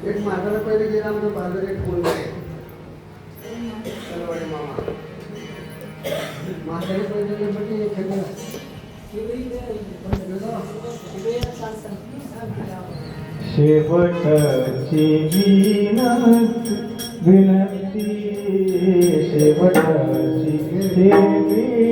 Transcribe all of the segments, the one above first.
एक म्हातारा पहिले गेला आमचं बाजार एक फोन आहे मामा म्हातारे पहिले गेले खेळला शेवटची विनंती शेवटची विनंती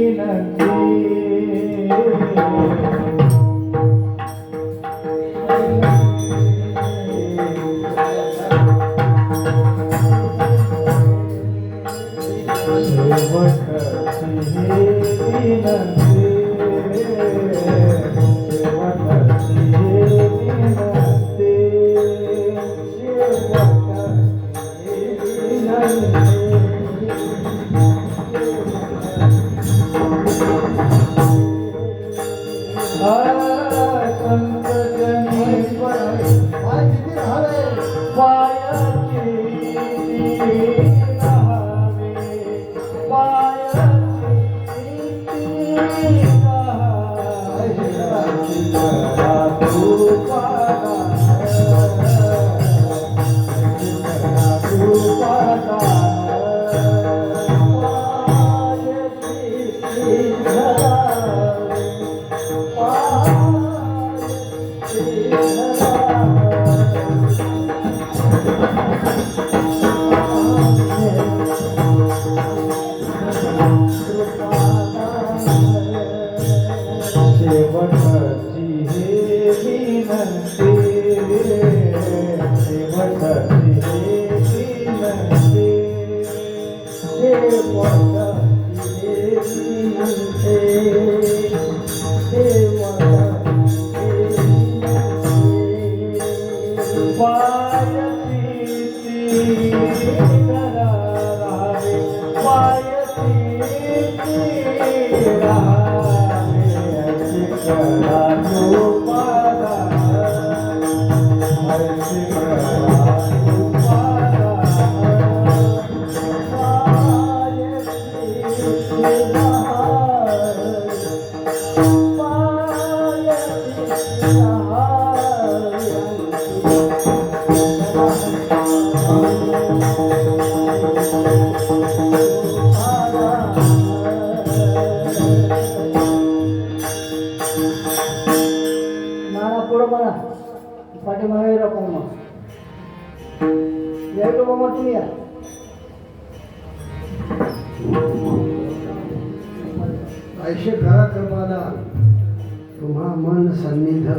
ऐशे घरा कृपाला तुम्हा मन सन्निध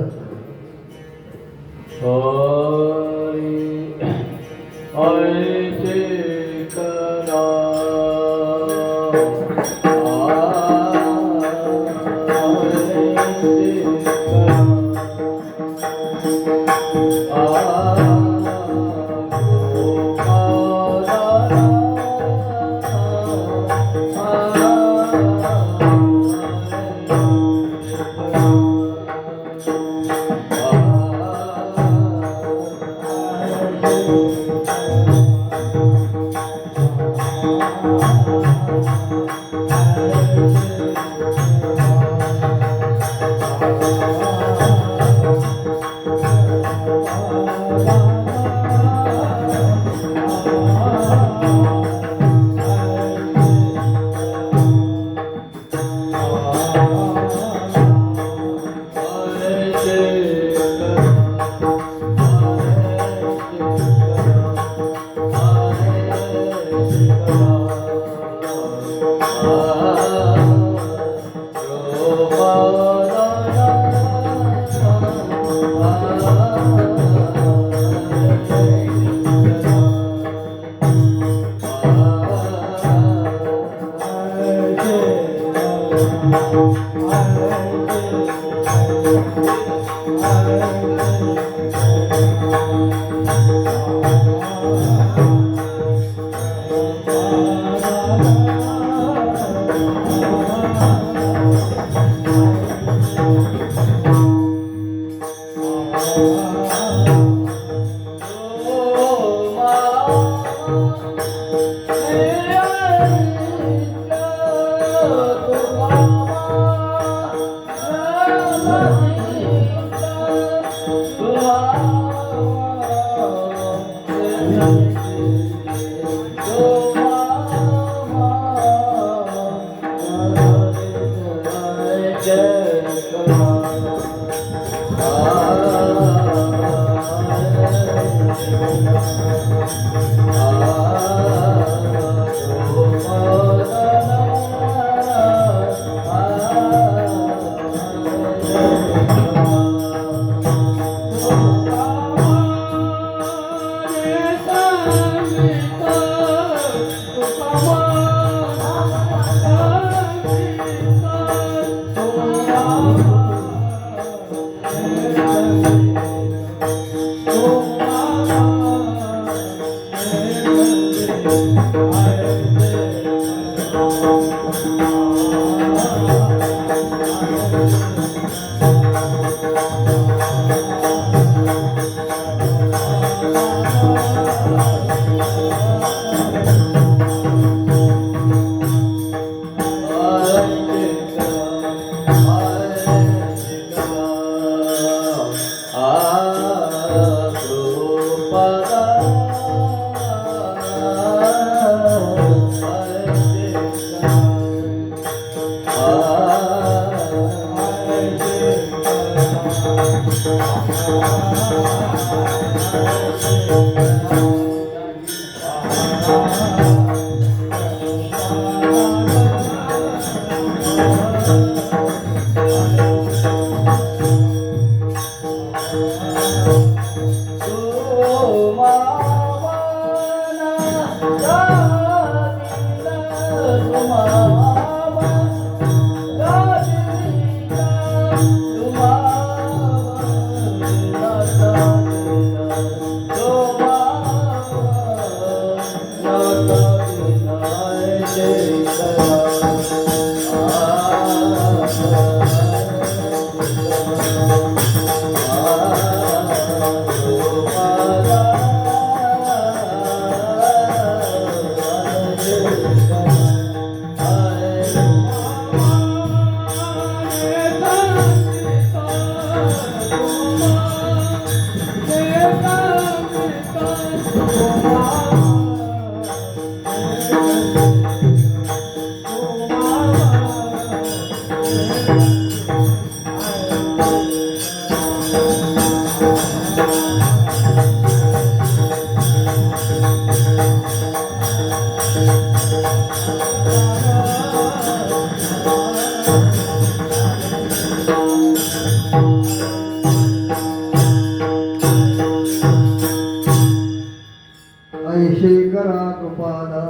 ऐशे करा कृपादा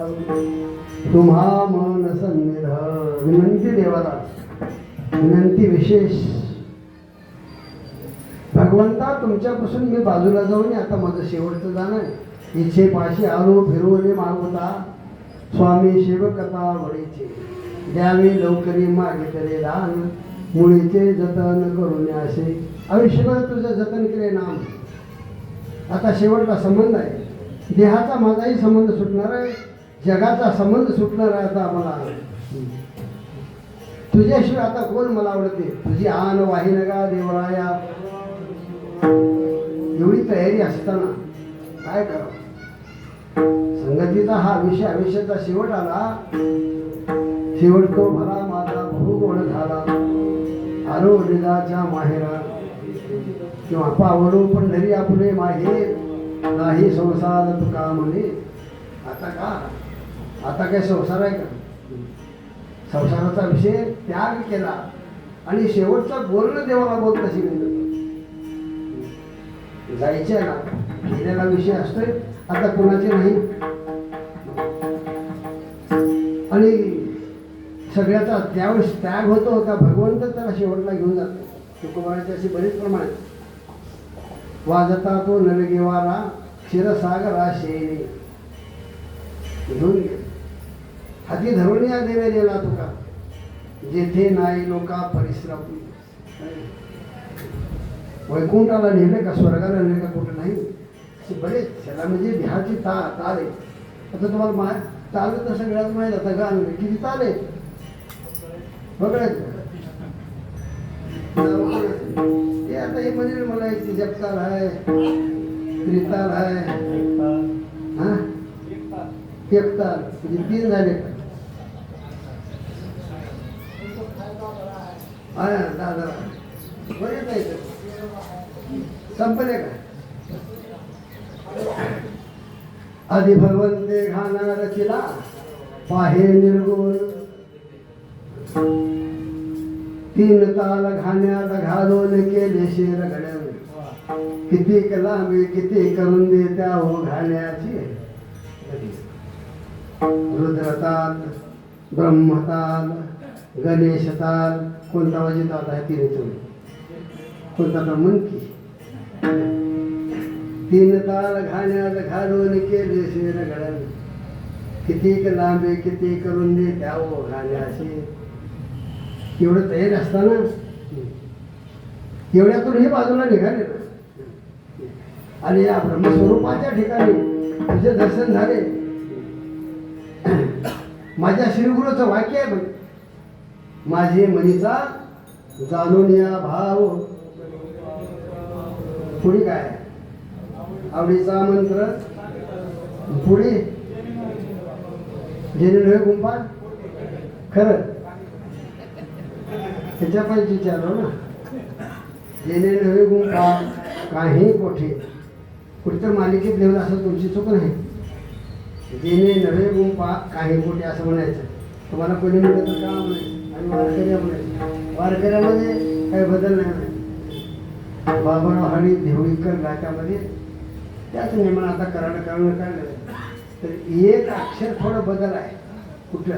तुम्हा मन सन्निध. विनंती देवाला, विनंती विशेष. भगवंता तुमच्यापासून मी बाजूला जाऊन आता माझं शेवटचं जाणं आहे. इच्छे पाशी आलो फिरवले मागवता स्वामी सेवकता वडीचे द्यावे लवकरी मागितले दान मुळीचे जतन करून असे. आयुष्यभर तुझं जतन केले नाम. आता शेवटचा संबंध आहे. देहाचा माझाही संबंध सुटणार आहे, जगाचा संबंध सुटणार आहे. आता मला तुझ्याशिवाय आता कोण मला आवडते. तुझी आन वाहिन का देवराया. एवढी तयारी असताना काय करावं. संगतीचा हा विषय आयुष्याचा शेवट आला. शेवट तो भला माझा बहु गोड झाला. आलो निदाच्या माहेरा किंवा पावलो पंढरी आपले माहेर नाही संसार तुका म्हणे. आता का, आता काय संसार आहे का. संसाराचा विषय त्याग केला आणि शेवटचा बोलणं देवाला बोल तशी जायचे ना. गेलेला विषय असतोय आता कोणाचे नाही. आणि सगळ्याचा त्यावेळेस त्याग होतो का भगवंत त्याला शेवटला घेऊन जातो. तुकोबाराची अशी बरीच प्रमाण आहेत. वाजता तो नलगेवारा क्षीरसागरा शेणी घेऊन गेले. हाती धरून या देवेलेला तुका जेथे नाही लोका परिश्रम. वैकुंठाला नेले का स्वर्गाला नेले का कुठं नाही. असे बरेच त्याला म्हणजे देहाची ताल आहे. आता तुम्हाला ताल तर सगळ्यात माहीत आता गाण किती ताल आहे बघायचं. ते आता हे म्हणजे मला एक जपताल आहे, त्रिताल आहे, हा एकताल म्हणजे 3 झाले. हा दादा बरेच आहे संपले का. आधी भगवंते घाना रचिला पाहे निर्गुण. 3 ताल घाण्यात घालून केले शेर घडवले. किती लांबी किती करून दे त्या हो घाण्याची. रुद्रताल, ब्रह्मताल, गणेशताल. कोणता वाजित आता आहे 3 कोणता तर मनकी. 3 ताल घाण्यात घालून केले शेर घडवले. किती लांबी किती करून दे त्या हो घाण्याची. एवढं तयारी असताना एवढ्यातून हे बाजूला निघाले ना. आणि या ब्रह्मस्वरूपाच्या ठिकाणी तुझे दर्शन झाले. माझ्या श्रीगुरूचं वाक्य आहे. माझे मनीचा जाणून या भाव. पुढे काय आवडीचा मंत्र. पुढे जेणे गुंफा खरं त्याच्या पाहिजे विचारलो ना. जेणे गुंफा काही कोठे कुठतर मालिकेत लिहिलं असं तुमची चूक नाही. जेणे नव्हे गुंपा काही कोठे असं म्हणायचं. तुम्हाला कोणी म्हणलं तर का म्हणायचं आणि वारकऱ्या म्हणायचं. वारकऱ्यामध्ये काही बदल नाही म्हणायचं. बाबाराव हळी देवळीकर गायकामध्ये त्याच नेमान आता कराड काढलं तर एक अक्षर थोडं बदल आहे. कुठलं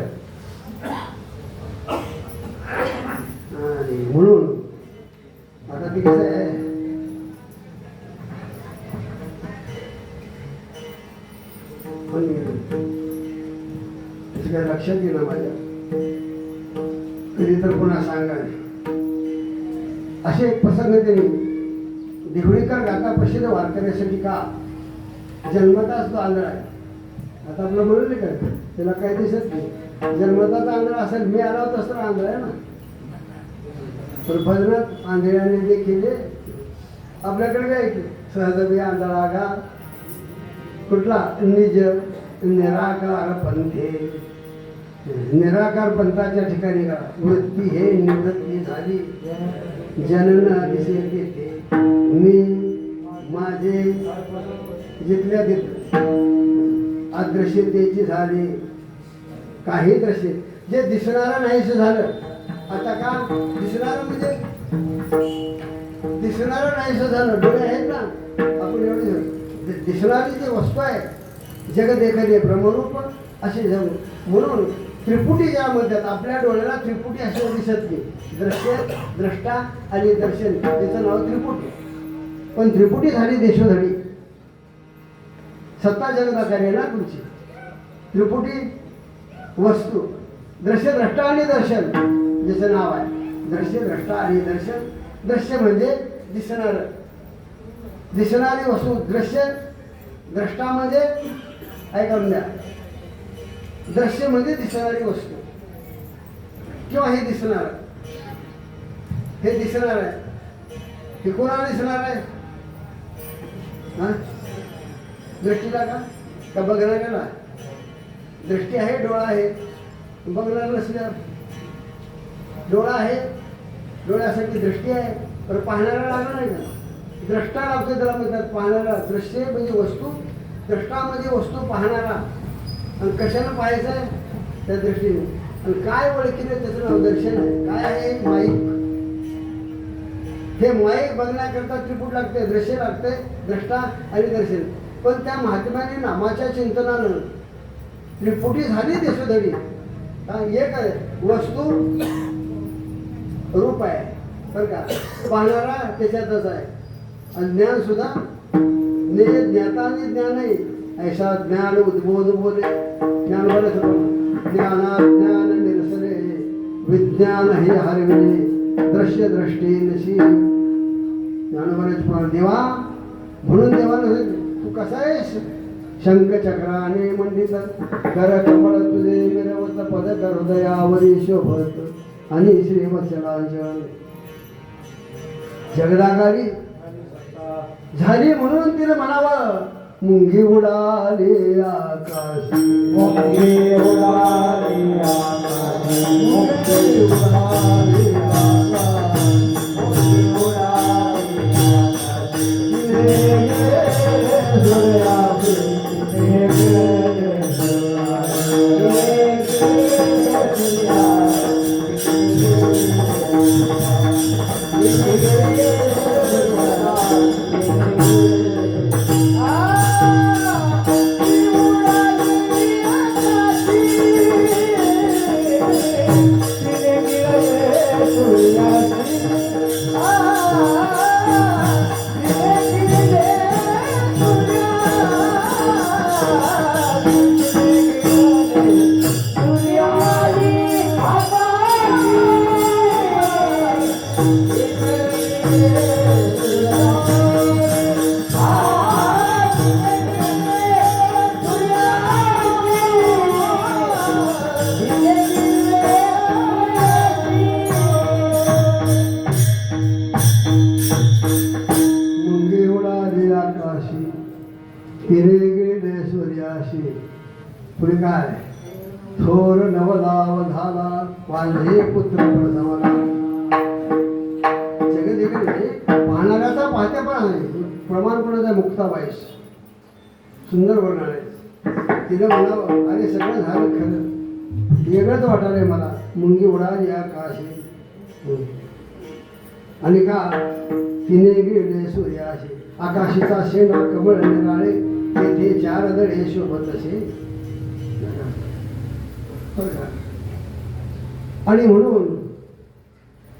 आणि म्हणून आता ती कसं आहे काय लक्षात येणं माझ्या कधी तर पुन्हा सांगा. असे एक प्रसंग त्यांनी देवळीकर गाता प्रसिद्ध वारकऱ्यासाठी का जन्मताच तो आंधळा आहे. आता आपलं म्हणून नाही का त्याला काही दिसत नाही. जन्मताचा आंधळा असेल मी आला होता तर आंधळा आहे ना. पण भजनात आंधळ्याने जे केले आपल्याकडे काय सहज बी आंधळा गा कुठला निज निराकार पंथे. निराकार पंथाच्या ठिकाणी का वृत्ती हे निवृत्ती झाली जनन दिसे येते मी माझे जिथल्या तिथं अदृश्यतेची झाली काही दृश्य जे दिसणारं नाहीच झालं. आता का दिसणारं म्हणजे दिसणारं नाहीच झालं. डोळे आहेत ना आपण एवढे दिसणारी जी वस्तू आहे जगत एखादी ब्रह्मरूप अशी जाऊ म्हणून त्रिपुटी ज्या म्हणतात आपल्या डोळ्याला त्रिपुटी असं दिसत नाही. दृश्य द्रष्टा आणि दर्शन त्याचं नाव त्रिपुटी. पण त्रिपुटी झाली देशोधडी सत्ता जगदाकारी ना तुमची. त्रिपुटी वस्तू दृश्य द्रष्टा आणि दर्शन ज्याचं नाव आहे. दृश्य द्रष्टा आणि दर्शन. दृश्य म्हणजे दिसणार दिसणारी वस्तू. दृश्य द्रष्टा म्हणजे ऐकून द्या दृश्य म्हणजे दिसणारी वस्तू किंवा हे दिसणार हे दिसणार आहे. हे कोणाला दिसणार आहे हा दृष्टीला का बघणाऱ्याला. दृष्टी आहे डोळा आहे बघणार नसल्यावर. डोळा आहे डोळ्यासाठी दृष्टी आहे तर पाहणारा लागणार नाही का. द्रष्टा लागतो त्याला म्हणतात. पाहणारा दृश्य म्हणजे वस्तू द्रष्टा म्हणजे वस्तू पाहणारा. आणि कशानं पाहायचं आहे त्या दृष्टीने. आणि काय ओळखीने त्याचं नाव दर्शन आहे. काय आहे माईक. हे माईक बघण्याकरता त्रिपुट लागते दृश्य लागते द्रष्टा आणि दर्शन. पण त्या महात्म्याने नामाच्या चिंतनानं त्रिपुटी झाली देशोधडी. एक आहे वस्तू रूप आहे बरं का. पाहणारा त्याच्यातच आहे. आणि ज्ञान सुद्धा ज्ञाता आणि ज्ञान आहे. ऐसा ज्ञान उद्बोध बोले ज्ञान बोले ज्ञाना ज्ञान निरसले विज्ञान हे हरविले दृश्य दृष्टी नशी. ज्ञान बोले देवा म्हणून देवानं तू कसा आहेस. शंख चक्राने मंडित कर कमळ तुझे मिरवत पद कर हृदयावरी शोभत आणि श्रीवत्सलांचल. जगदाकारी झाली म्हणून तिने म्हणावं मुंगी उडाली आकाशी. मुंगी उडाली आकाशी. मुंगी उडाली आकाशी. मुंगी उडाली आकाशी. पुढे काय थोर नवलाव झाला वांझे पुत्र प्रसवला. जगत पाहणाऱ्याचा पाहत्या पण आहे प्रमाणपणाचा मुक्ताबाईस सुंदर वर्णन आहे. तिनं म्हणावं अरे सगळं झालं खरं, वेगळंच वाटायलंय मला, मुंगी उडाली आकाशी. आणि का तिने गेले सूर्याशी, आकाशीचा शेंडा कमळ निराळे, तेथे चार दळे शोभत असे. आणि म्हणून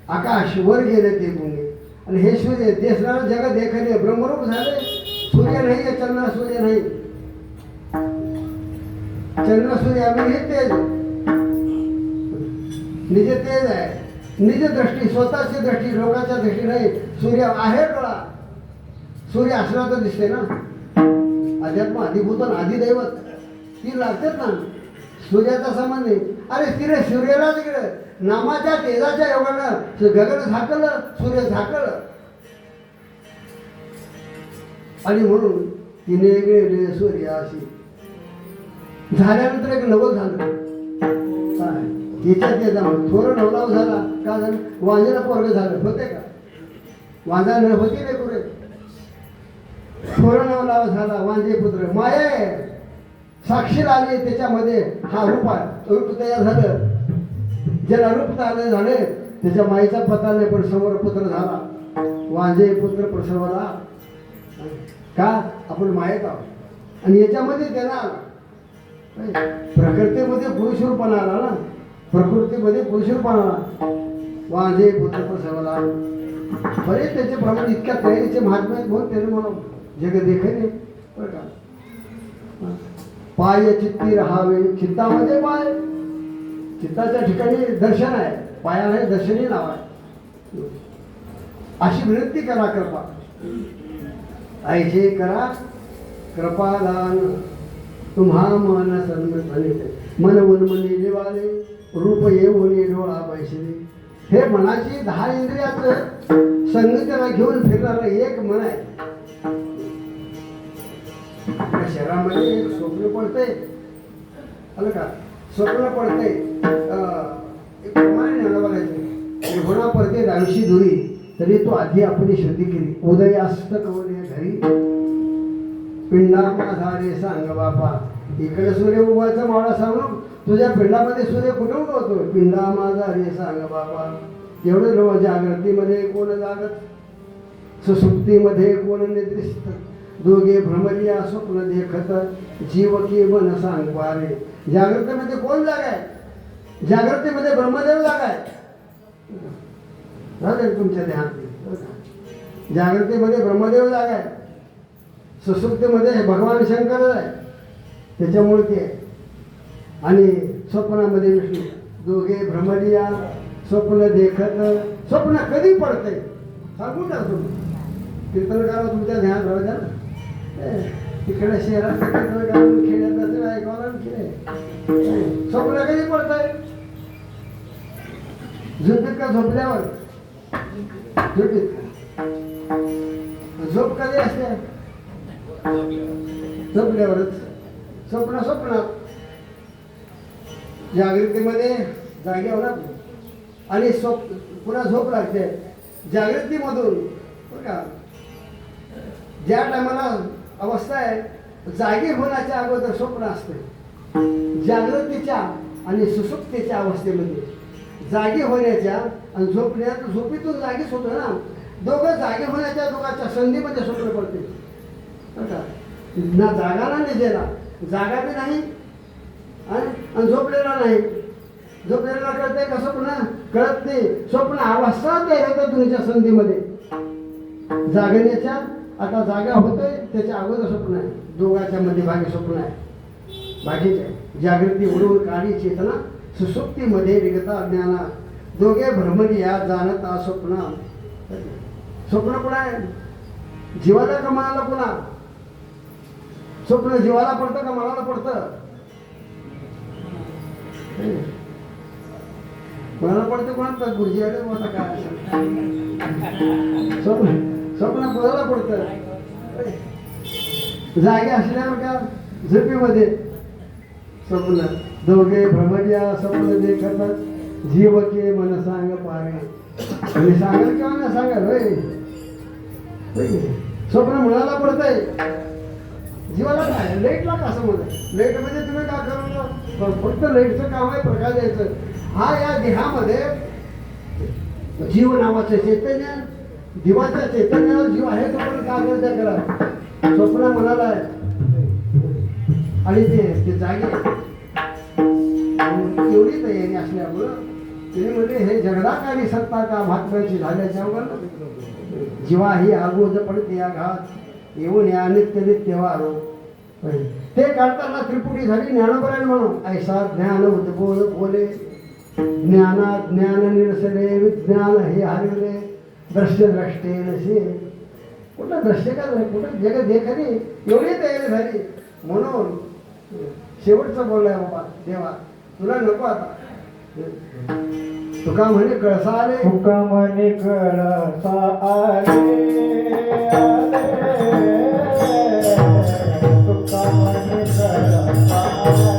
आकाश वर गेले ते मुंगे, आणि हे सूर्य देसणारं जग देखले ब्रह्मरूप झाले. सूर्य नाही, चंद्र सूर्य नाही, चंद्र सूर्य आम्ही हे तेज, निज तेज आहे, निज दृष्टी, स्वतःची दृष्टी, लोकांच्या दृष्टी नाही. सूर्य आहे डोळा, सूर्य असला तर दिसते ना. अध्यात्म अधिभूत अधिदैवत ती लागतेच ना, सूर्याचा संबंध नाही. अरे तिने सूर्याला तिकडे नामाच्या तेजाच्या योगानं गगन झाकलं, सूर्य झाकलं. आणि म्हणून तिने गेले सूर्याशी. झाल्यानंतर एक नवल झालं काय, तिच्यात ते जाऊन थोडं नवलाव झाला का झालं, वांजेला पोरग झालं होते का, वांजा न होती नाही पुरे, थोडं नवलाव झाला वांजे पुत्र. माया आहे, साक्षी आली त्याच्यामध्ये, हा रूप आहे, रूप तयार झालं. ज्याला रूप तयार झाले त्याच्या माईचा पता नाही, पण समोर पुत्र झाला, वांजे पुत्र प्रसवला. का आपण मायेत आहोत. आणि याच्यामध्ये त्याला प्रकृतीमध्ये पुरुषरूपणा आला ना, प्रकृतीमध्ये पुरुषरूपणा आला, वांजे पुत्र प्रसवला. बरेच त्याचे प्रमाण इतक्या तयारीचे महात्मे म्हणून त्याने मला जग देखे नाही बरं का. पाय चित्ती राहावे, चित्तामध्ये पाय, चित्ताच्या ठिकाणी दर्शन आहे, पायाला दर्शनी नाव आहे. अशी विनंती करा कृपा, ऐसे करा कृपादान तुम्हा मन सन्मत, मन उन्मनी निवाले, रूप येऊन डोळा बैसले. हे मनाची 10 इंद्रियाचं संगतीला घेऊन फिरणारं एक मन आहे. शहरामध्ये एक स्वप्न पडतंय, आलं का, स्वप्न पडतंय एक प्रमाणे नाणं बघायचं. होणा पडते 80 दुरी, तरी तो आधी आपली शुद्धी केली. उदय असत कवले घरी, पिंडा माझा रे सांग बापा. इकडे सूर्य उगवायचा मावळा सांगून तुझ्या पिंडामध्ये सूर्य कुठे उगवतो, पिंडा माझा रे सांग बापा. एवढं लोक जागृतीमध्ये कोण जागत, सुसुप्तीमध्ये कोण निद्रिस्त, दोघे भ्रमरिया स्वप्न देखत, जीव की मन सांग पारे. जागृतीमध्ये कोण जागा आहे, जागृतीमध्ये ब्रह्मदेव जागा आहे. झालं तुमच्या ध्यानात, जागृतीमध्ये ब्रह्मदेव जागा आहे, सुसुप्तीमध्ये भगवान शंकर आहे, त्याच्यामुळे ते आहे. आणि स्वप्नामध्ये विष्णू, दोघे भ्रमरिया स्वप्न देखत. स्वप्न कधी पडते सांगून टाकतो, कीर्तनकार तुमच्या ध्यानात राहू द्या ना. तिकडे शहरात खेड्यात ऐकायला स्वप्न कधी पडत आहे, झोपेत का झोपल्यावर, झोपेत झोप कधी असते, झोपल्यावरच. स्वप्न स्वप्नात, जागृतीमध्ये जागेवर आणि पुन्हा झोप लागते जागृतीमधून बरं का. ज्या टायमाला अवस्था आहे जागे होण्याच्या अगोदर स्वप्न असते, जागृतीच्या आणि सुसुप्तीच्या अवस्थेमध्ये जागे होण्याच्या आणि झोपण्यात, झोपेतून जागीच होतो ना, दोघं जागे होण्याच्या दोघांच्या संधीमध्ये स्वप्न पडते बरं का. ना जागा ना निजेला, जागा बी नाही आणि झोपलेला नाही. झोपलेला कळतंय का स्वप्न, कळत नाही. स्वप्न अवस्था ते होतं तुमच्या संधीमध्ये जागण्याच्या. आता जागा होतोय त्याच्या अगोदर स्वप्न आहे, दोघांच्या मध्ये भागी स्वप्न आहे. बाकीचे जागृती उडवून काळी चेतना, सुसुप्तीमध्ये रिगता ज्ञाना, दोघे भ्रमरिया जाणता स्वप्न. स्वप्न पुन्हा आहे जीवाला का मनाला, पुन्हा स्वप्न जीवाला पडतं का मनाला पडतं, मनाला पडतं कोणाला, गुरुजी आले मोठा काय स्वप्न, स्वप्न कोणाला पडतं, जागे असल्यावर का झोपेमध्ये स्वप्न. दोघे भ्रमरिया स्वप्न देखत, जीव के मन सांग पारे. आणि सांगाल किंवा ना सांगाल होय, स्वप्न म्हणायला पडतंय जीवाला काय लेटला कसं म्हणत लेट म्हणजे तुम्ही काय करू फक्त लेटचं काम आहे प्रकाश द्यायचं हा या देहामध्ये जीव नावाचं चैतन्य जीवाच्या चैतन्यावर जीव आहे तो पण काय करता करा स्वप्न म्हणाला आहे आणि ते जागे एवढी तयारी असल्यामुळं तिने म्हणजे हे जगदाकारी सत्ता का भातकाची झाल्याच्यावर जीवा ही आगोज पडते या घात येऊन या नित्य नित्य वारो ते काढताना त्रिपुटी झाली ज्ञानपरायण म्हणून ऐसा ज्ञान उद्बोध बोले ज्ञाना ज्ञान निरसले विज्ञान हे हरले दृश्य द्रष्टे नसे कुठं दृश्य का कुठं जग देखणी एवढी तयारी झाली म्हणून शेवटचं बोललाय बाबा देवा तुला नको आता तुका म्हणे कळसा आले तुका म्हणे कळसा आले तुका म्हणे कळसा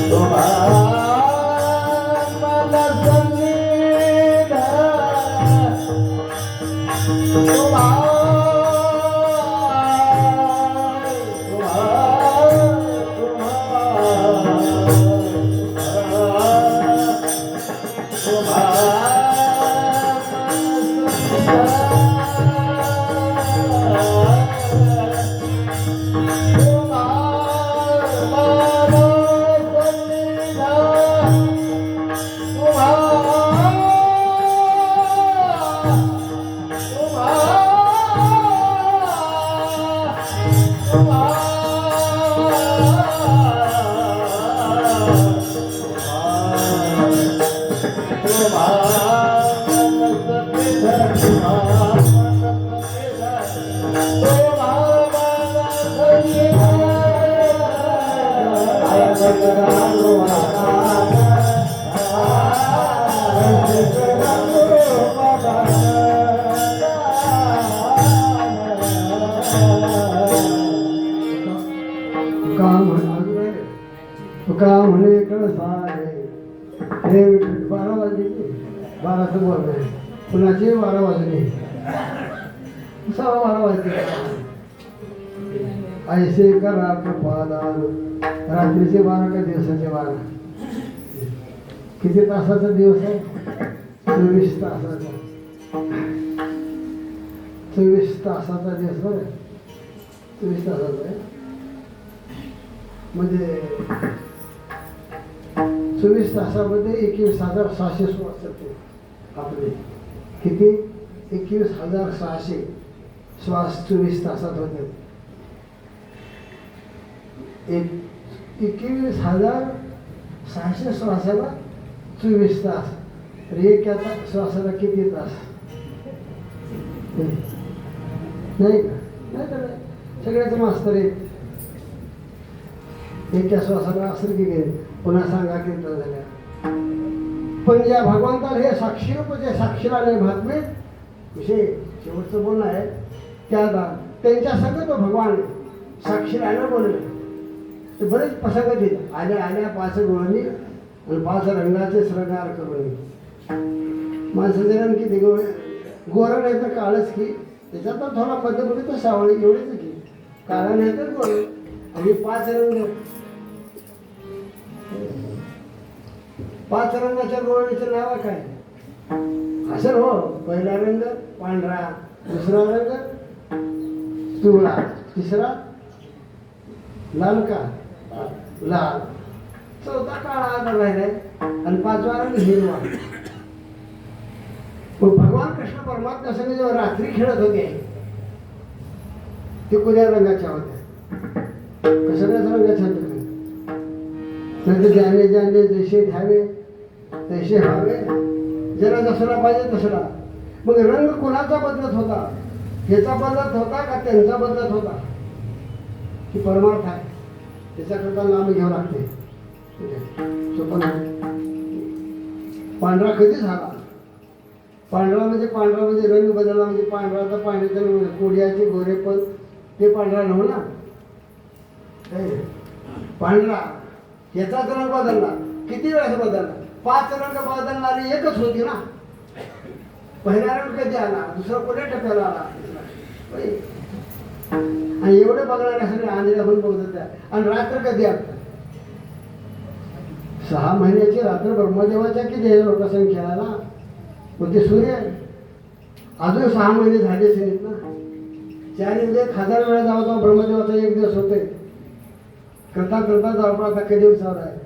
मला संगीत तुका म्हणे कळसाय हे 12 वाजले 12चं बोल नाही कुणाचे 12 वाजले 12 वाजले ऐसे करा कृपादान रात्रीचे 12 का दिवसाचे 12 किती तासाचा दिवस आहे 24 तासाचा 24 तासाचा दिवस बरं 24 तासाचा आहे म्हणजे 24 तासामध्ये 21,600 श्वास होते आपले किती 21,600 श्वास 24 तासात होते 21,600 श्वासाला 24 तास तर एका श्वासाला किती तास नाही का नाही तर सगळ्याचं मास्तर आहे एका श्वासाला असं की पुन्हा सांगा कीर्तन झाल्या पण या भगवंताला हे साक्षी रूप जे साक्षीला नाही भातमे विषय शेवटचं बोलणं आहे त्यांच्या संग तो भगवान साक्षीला न बोलले ते बरेच प्रसंग दिले आल्या आल्या 5 डोळ्यांनी आणि 5 रंगाचे श्रृंगार करून माणसाचे रंग किती गोरं नाही तर काळच की त्याच्यात तर थोडा मध्यपुढे तर सावळी एवढीच की काळा नाही तर गोर आणि 5 रंग 5 रंगाच्या डोळ्याचं नाव काय असं हो पहिला रंग पांढरा दुसरा रंग पिवळा तिसरा लाल का लाल चौथा काळा आता राहिलाय आणि 5वा रंग हिरवा पण भगवान कृष्ण परमात्मा संग जेव्हा रात्री खेळत होते ते कोण्या रंगाच्या होत्या सगळ्याच रंगाच्या होत्या नाही तर ज्याने ज्याने जसे घ्यावे तसे व्हावे ज्याला जसला पाहिजे तसला मग रंग कोणाचा बदलत होता ह्याचा बदलत होता का त्यांचा बदलत होता की परमार्थ आहे त्याच्याकरता नाम घ्यावं लागते सोपं पांढरा कधी झाला पांढरा म्हणजे रंग बदलला म्हणजे पांढरा तर पांढऱ्याच्या कोड्याचे गोरे पण ते पांढरा नव्ह ना पांढरा याचाच रंग बदलला किती वेळाच बदलला 5 रंग बदलणारी एकच होती ना पहिला रंग कधी आला दुसरा कोण्या टप्प्याला आला आणि एवढे बघणाऱ्या सगळे आंधळ्या पण बघत त्या आणि रात्र कधी आली 6 महिन्याची रात्र ब्रह्मदेवाच्या किती लोकसंख्या ना मग ते सूर्य अजून 6 महिने झालेच नाहीत ना 4,000 वेळा जावा तो ब्रह्मदेवाचा 1 दिवस होते करता जाऊ आता कधी विचार आहे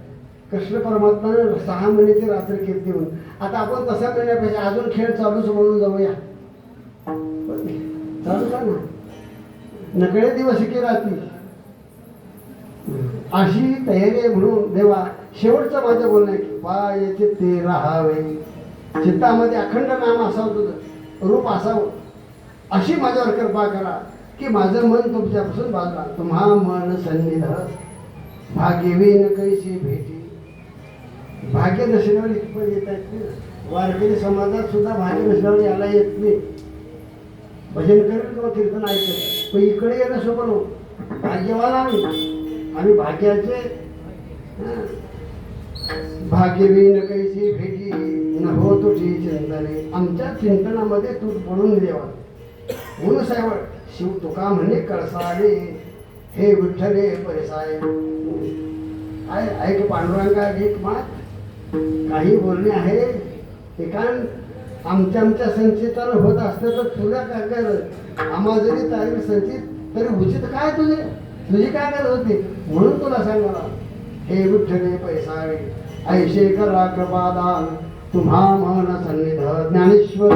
कृष्ण परमात्माने 6 महिन्याची रात्र कीर्ती म्हणून आता आपण तसा करण्यापेक्षा अजून खेळ चालूच म्हणून जाऊया चालू का ना नकळे दिवस की रात्री अशी तयारी आहे म्हणून देवा शेवटचं माझं बोलणं आहे की पाय चित्ते राहावे चित्तामध्ये अखंड नाम असावं तुझं रूप असावं अशी माझ्यावर कृपा करा की माझं मन तुमच्यापासून बाजूला तुम्हा मन सन्निध भाग्यवीन कैसी भेटी भाग्य नसल्यावर इथपर्यंत येता येत नाही वारकरी समाजात सुद्धा भाग्य नसल्यावर यायला येत नाही भजन करेल किंवा कीर्तन ऐकत पण इकडे येणं सोपं नव्हतं भाग्यवान आम्ही भाग्याचे भाग्यवीन कैसी भेटी न हो तुझी चिंतने. आमच्या चिंतनामध्ये तू पडून देवा म्हणून साहेब शिव तुका म्हणे कळसाळे हे विठ्ठले परिसाय. ऐक पांडुरंगा एक मात काही बोलणे आहे एकान आमच्या संचितानं होत असतं तर तुला काय कर आम्हा जरी तारीख संचित तरी उचित काय तुझी काय करत होती म्हणून तुला सांगणार हे विठ्ठले पैसावे ऐशे करा कृपादान तुम्हा मन सन्निध ज्ञानेश्वर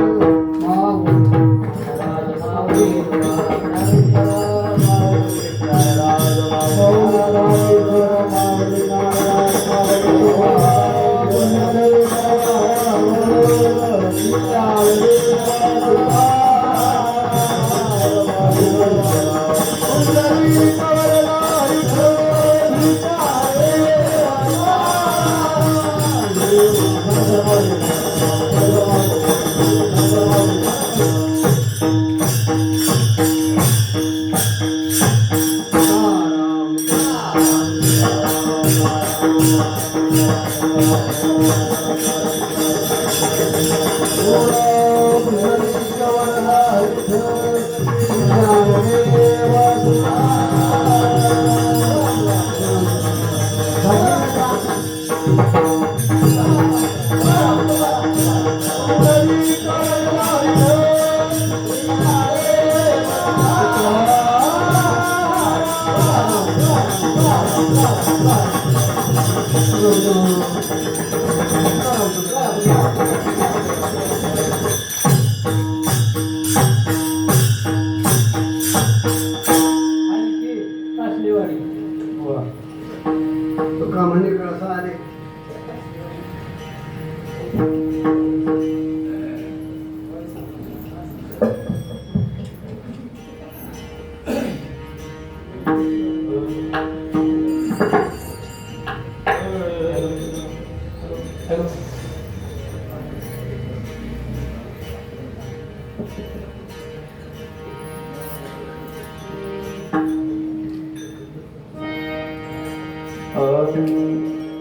तुका म्हणे कळसा आले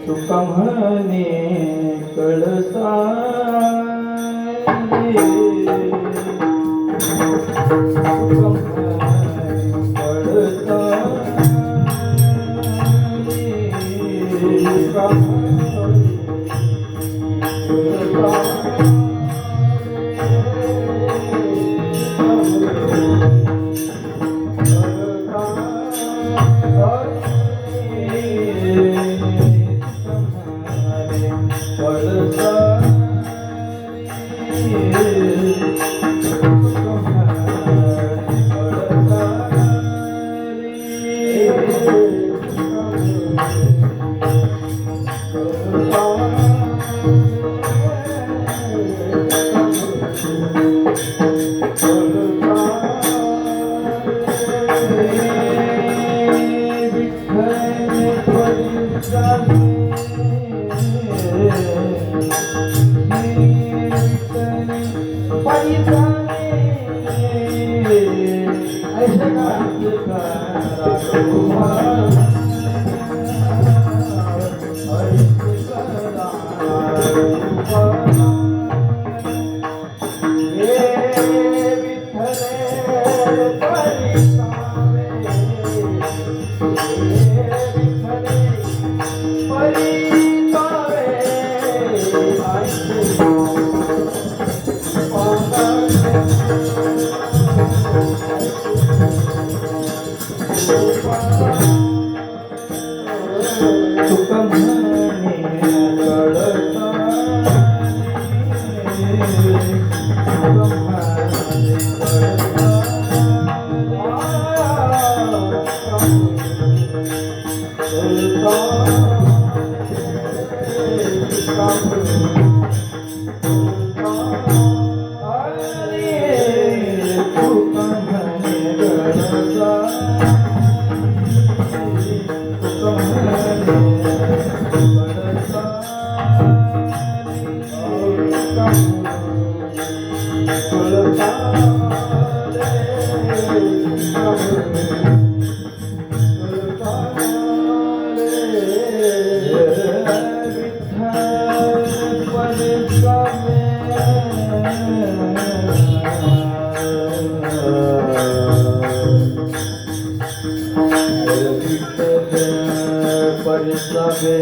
तुका म्हणे कळसाले तुका म्हणे कळसाले तुका परसावे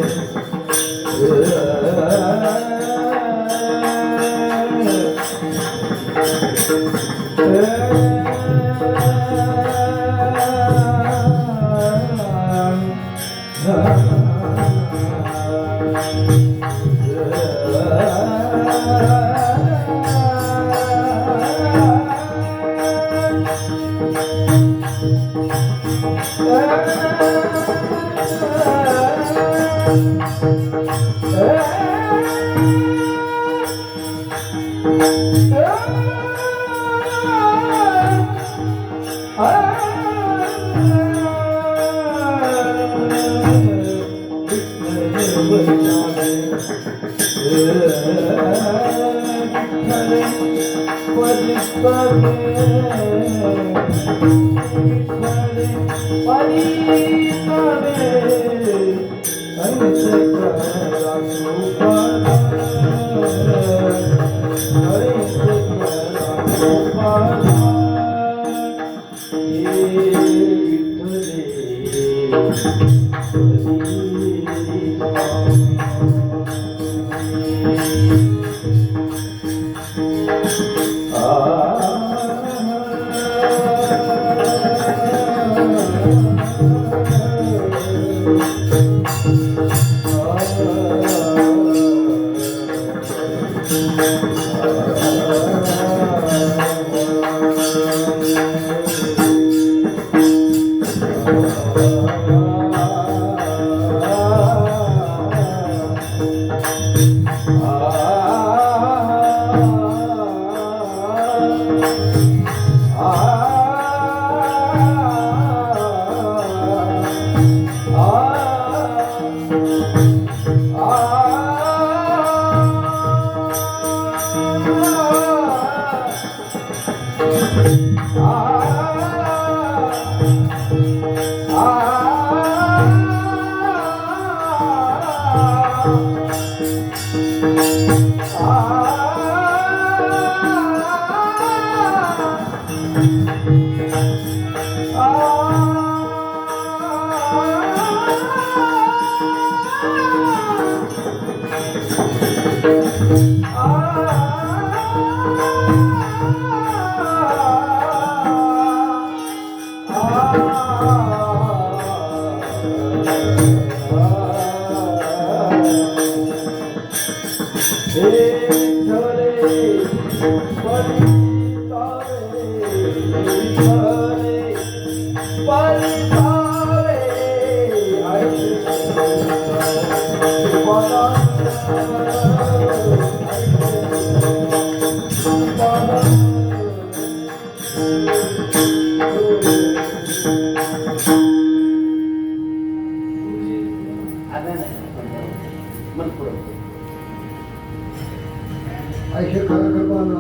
ऐसे खरा करवाना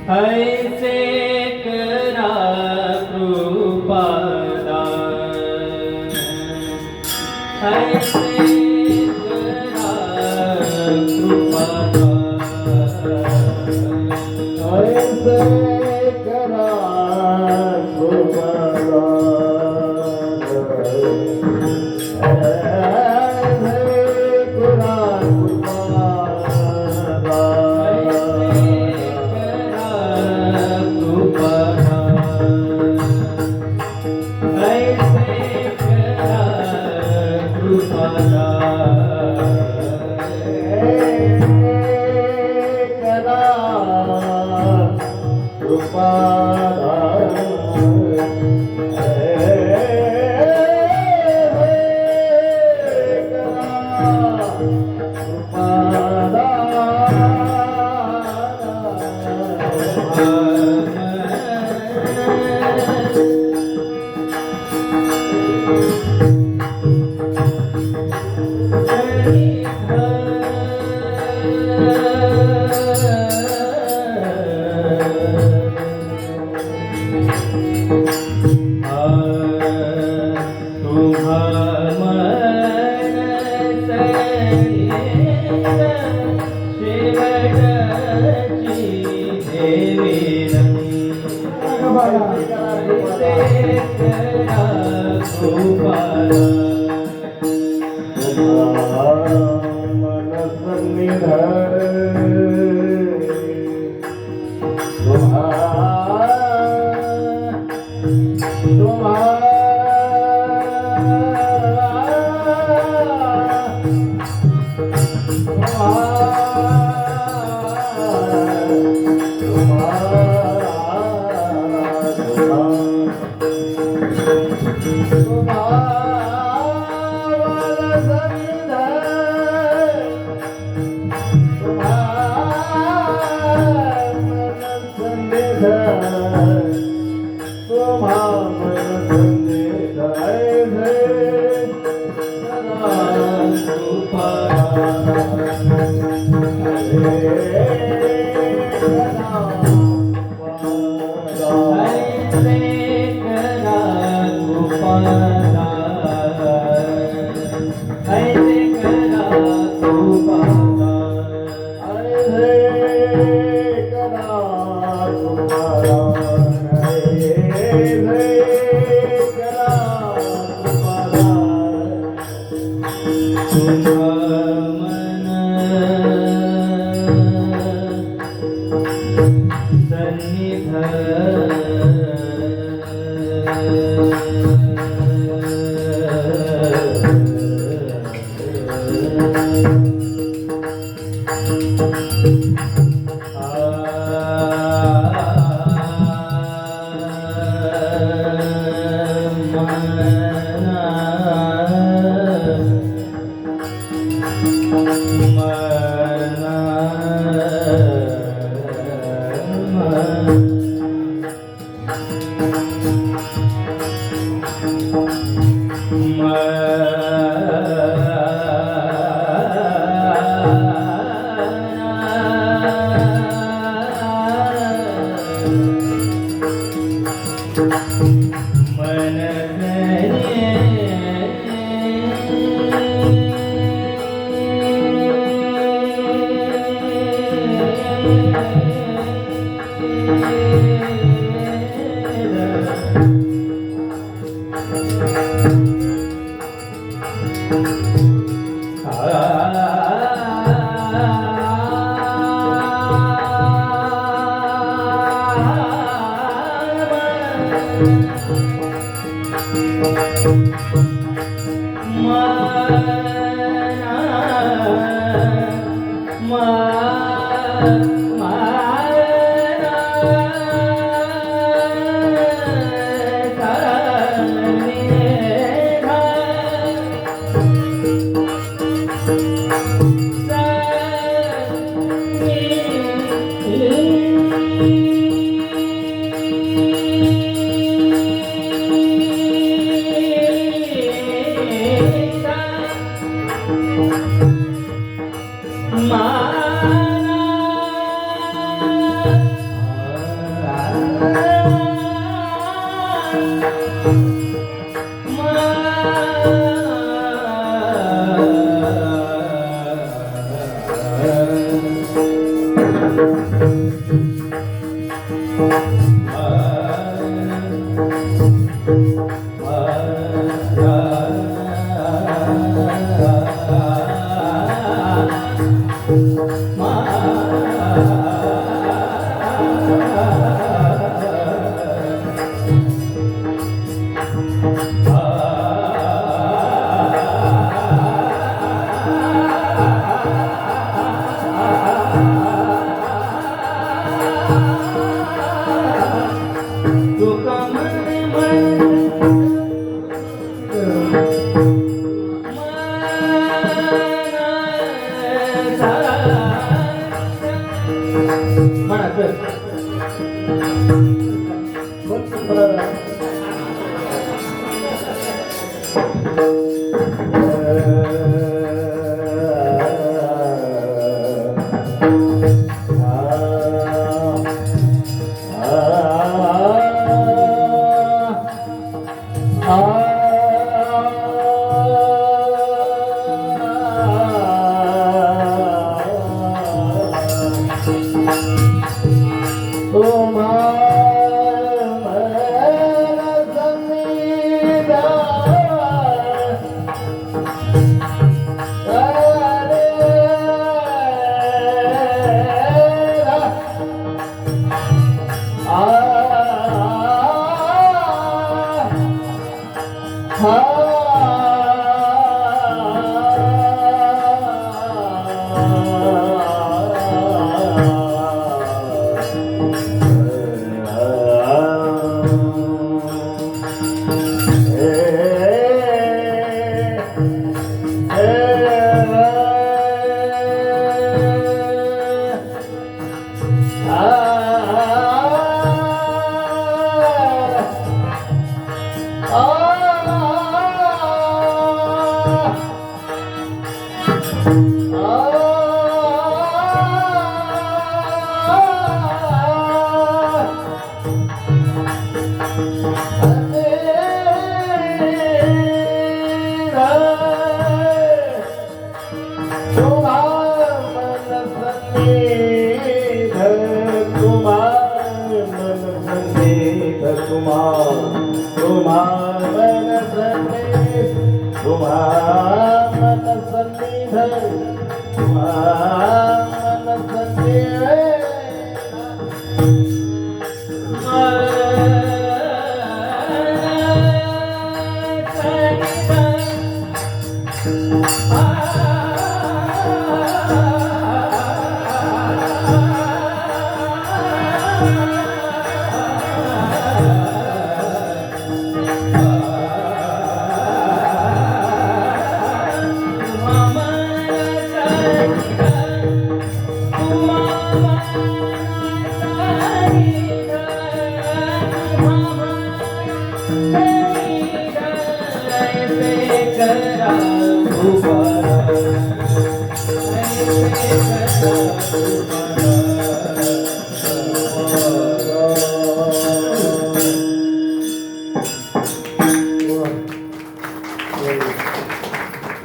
ऐसे करा कृपादान, ऐसे करा कृपादान, ऐसे करा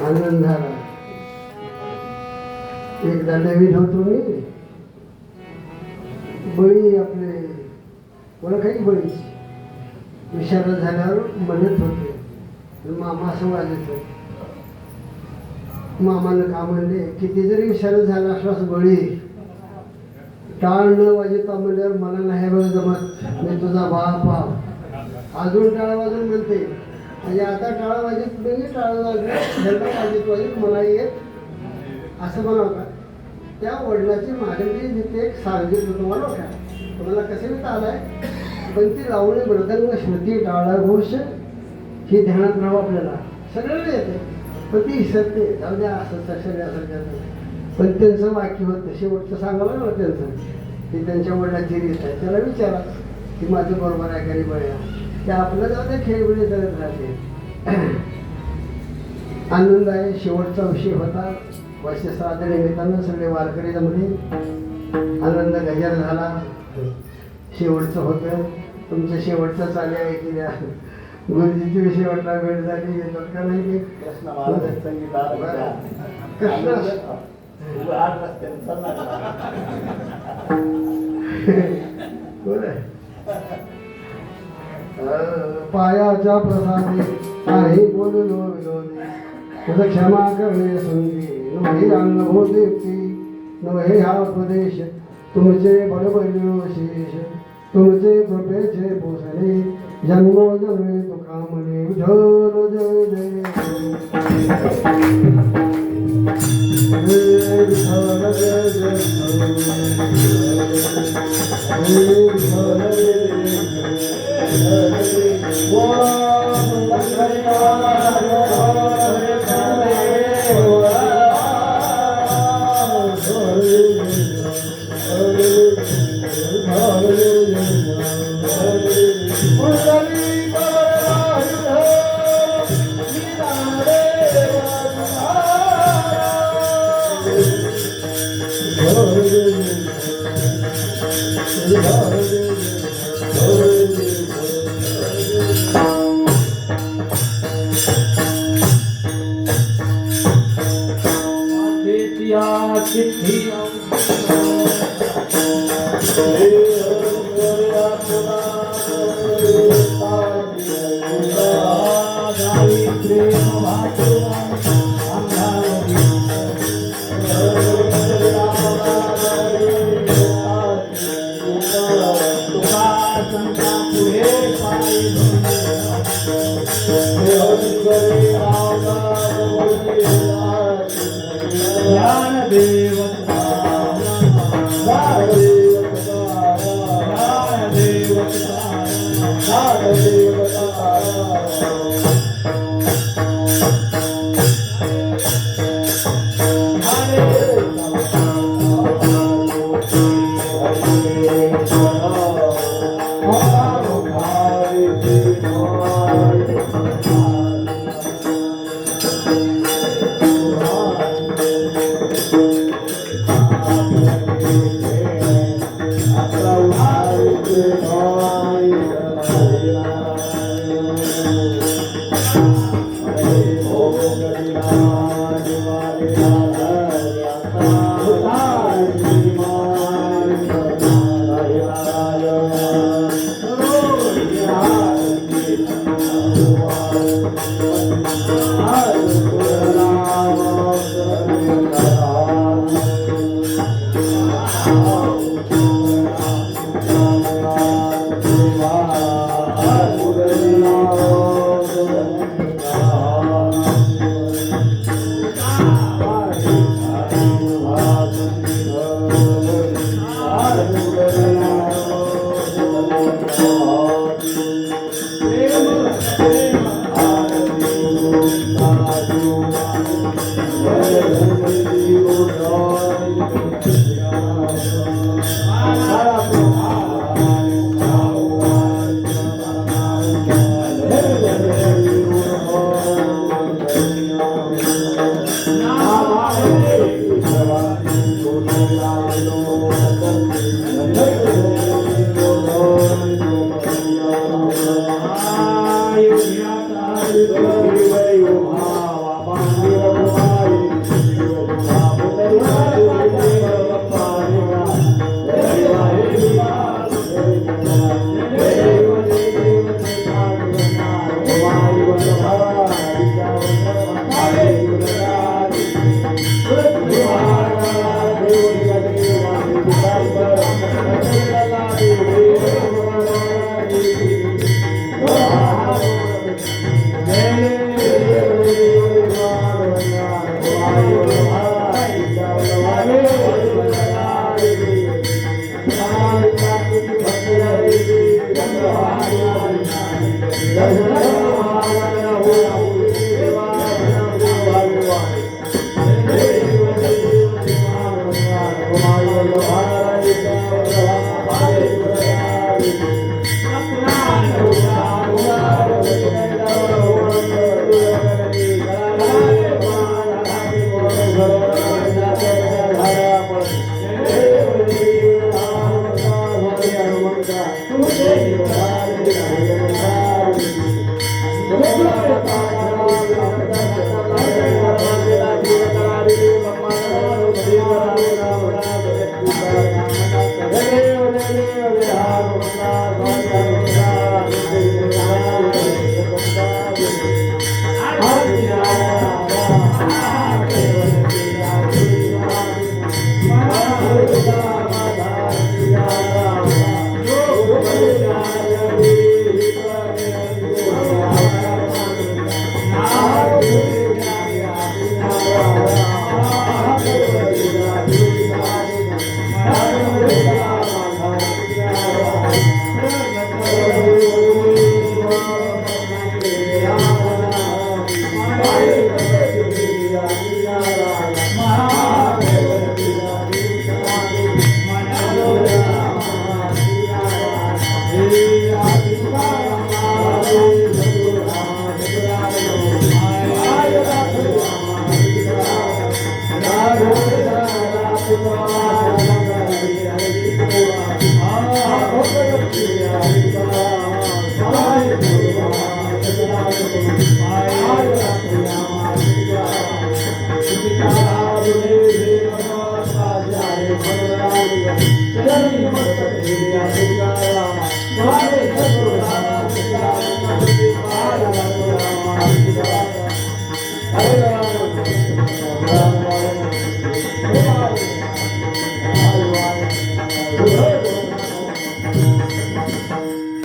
आनंद झाला. एकदा नवीन होतो मी, बळी आपले ओळखाई बळीची विशारद झाल्यावर म्हणत होते, मामा असं वाजत होते. मामानं का म्हणले, किती जरी विशारद झाला असलास बळी, टाळ न वाजता म्हणल्यावर मला नाही बघ जमत, मी तुझा बाप आहो. अजून टाळ वाजून म्हणते, म्हणजे आता टाळ वाजत नाही, टाळ वाजत मला येत असं म्हणावं का. त्या वडिलाची माझ्याकडे जिथे एक सांगितलं तुम्हाला का, तुम्हाला कसे मी आलाय, पण ती लावणी मृदंग श्रुती टाळा घोष ही ध्यानात राहावं आपल्याला. सगळ्यांना येते पण ती इसरते, जाऊ द्या असं तसं असं. पण त्यांचं वाक्य होतं शेवटचं सांगावं ना त्यांचं, की त्यांच्या वडिलाची रीत आहे. त्याला विचारा की माझं बरोबर आहे का रे बळ्या, ते आपलं जाऊ द्या खेळबिळी करत राहते. आनंद आहे. शेवटचा विषय होता वर्षश्राद्ध निमित्तानं सगळे वारकरी जमले, आनंद गजर झाला. शेवटचं होतं, तुमचं शेवटचं चाले आहे की द्या गुरुजीची शेवटला भेट झाली, येतात का नाही. कृष्ण महाराज संगीत कृष्ण पायाच्या प्रसादी काही बोललो विरोधी, तुझं क्षमा करणे संधी नव्हे अनुभूती नव्हे हा उपदेश, तुमचे बडबडलो शेष तुमचे कृपेचे पोसणे, जन्मोजन्मे तुका म्हणे विठ्ठल जय जय विठ्ठल जय जय विठ्ठल Bye. संता पुढे पाय ज्ञानदेव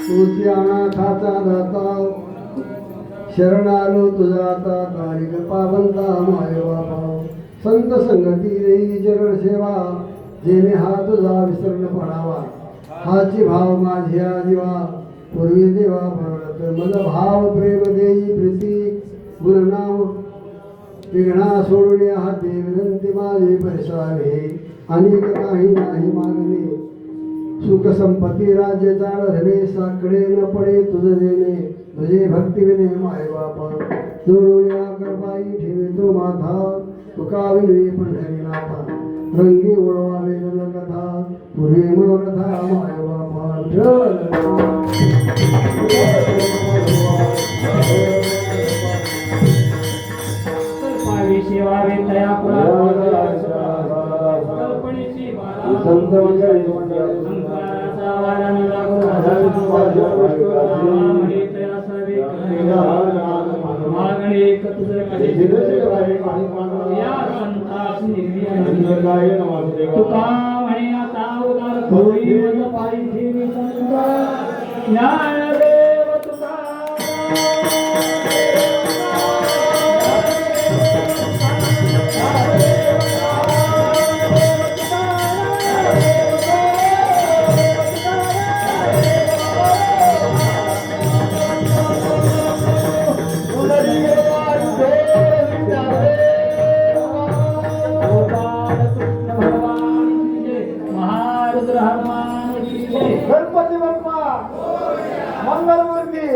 तुझी अनाथाचा दाता शरण आलो तुझा आता तारीख पावंता माय बापा संत संगती देई चरण सेवा जेणे हा तुझा विसरण पडावा हाची भाव माझ्या जीवा पूर्वी देवा भरत मज भाव प्रेम देई प्रीती गुरुनाम विघ्ना सोडून हाते विनंती माझे परिसावे अनेक काही नाही मागणे सुख संपत्ती राज्य जाळ धने साकडे न पडे तुझ देणे तुझे भक्ती विने माय बापा जोडूया कृपाई ठेवे तो माथा तुका विनवी पंढरीनाथा रंगी ओळवावे कथा पुढे मनोरथा माय बापा पावी सेवावे तया कल्पनेची बाला संत मंडळी संसाराचा वारा न लागो म्हणे तया सर्वे मागणे कतुर या संतास निर्विया तुका म्हणे आता उदार होई वज पायी ठेवी संत ज्ञानदेव तुका गणपती बाप्पा मंगलमूर्ती